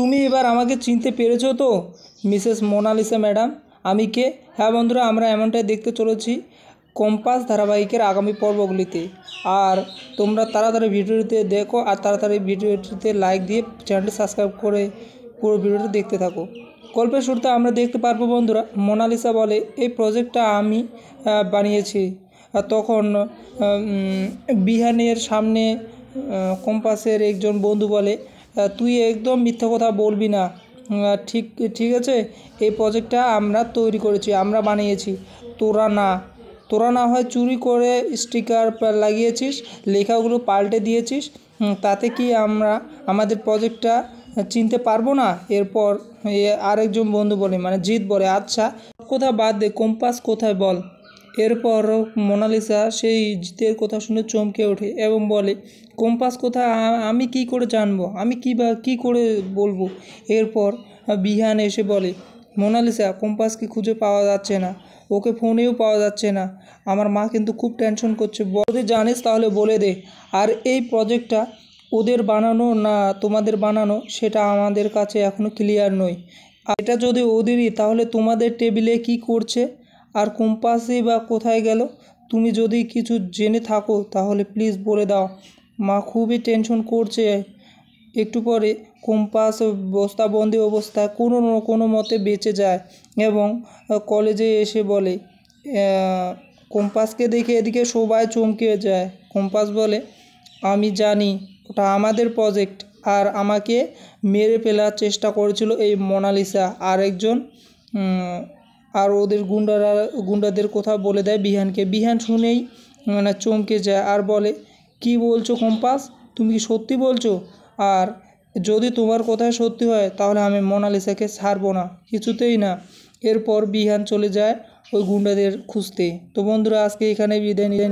তুমি এবার আমাকে চিনতে পেরেছো তো মিসেস মোনালিসা ম্যাডাম? আমি কে? হ্যাঁ বন্ধুরা, আমরা এমনটাই দেখতে চলেছি কম্পাস ধারাবাহিকের আগামী পর্বগুলিতে। আর তোমরা তাড়াতাড়ি ভিডিওটিতে দেখো আর তাড়াতাড়ি ভিডিওটিতে লাইক দিয়ে চ্যানেলটি সাবস্ক্রাইব করে পুরো ভিডিওটি দেখতে থাকো। গল্পের শুরুতে আমরা দেখতে পারবো বন্ধুরা, মোনালিসা বলে এই প্রজেক্টটা আমি বানিয়েছি। আর তখন বিহানের সামনে কম্পাসের একজন বন্ধু বলে, তুই একদম মিথ্যা কথা বলবি না। ঠিক ঠিক আছে, এই প্রজেক্টটা আমরা তৈরি করেছি, আমরা বানিয়েছি, তোরা না হয় চুরি করে স্টিকার লাগিয়েছিস, লেখাগুলো পাল্টে দিয়েছিস, তাতে কি আমরা আমাদের প্রজেক্টটা চিনতে পারবো না? এরপর আরেকজন বন্ধু বলে, মানে জিৎ বলে, আচ্ছা কথা বাদ দে, কম্পাস কোথায় বল। এরপর মোনালিসা সেই জিতের কথা শুনে চমকে ওঠে এবং বলে, কম্পাস কোথায় আমি কি করে জানবো, আমি কী করে বলবো। এরপর বিহান এসে বলে, মোনালিসা কম্পাসকে খুঁজে পাওয়া যাচ্ছে না, ওকে ফোনেও পাওয়া যাচ্ছে না, আমার মা কিন্তু খুব টেনশন করছে, যদি জানিস তাহলে বলে দে। আর এই প্রজেক্টটা ওদের বানানো না তোমাদের বানানো সেটা আমাদের কাছে এখনও ক্লিয়ার নয়। আর এটা যদি ওদেরই, তাহলে তোমাদের টেবিলে কি করছে আর কম্পাসই বা কোথায় গেল? তুমি যদি কিছু জেনে থাকো তাহলে প্লিজ বলে দাও, মা খুবই টেনশন করছে। একটু পরে কম্পাস বস্তাবন্দি অবস্থায় কোনো মতে বেঁচে যায় এবং কলেজে এসে বলে, কম্পাসকে দেখে এদিকে সবাই চমকে যায়। কম্পাস বলে, আমি জানি ওটা আমাদের প্রজেক্ট, আর আমাকে মেরে ফেলার চেষ্টা করেছিল এই মোনালিসা আর ওদের গুন্ডাদের কথা বলে দেয় বিহানকে। বিহান শুনেই মানে চমকে যায় আর বলে, কি বলছো কম্পাস, তুমি কি সত্যি বলছো? আর যদি তোমার কথাই সত্যি হয় তাহলে আমি মোনালিসাকে ছাড়বো না, কিছুতেই না। এরপর বিহান চলে যায় ওই গুন্ডাদের খুঁজতে। তো বন্ধুরা, আজকে এখানে বিদায় নিয়ে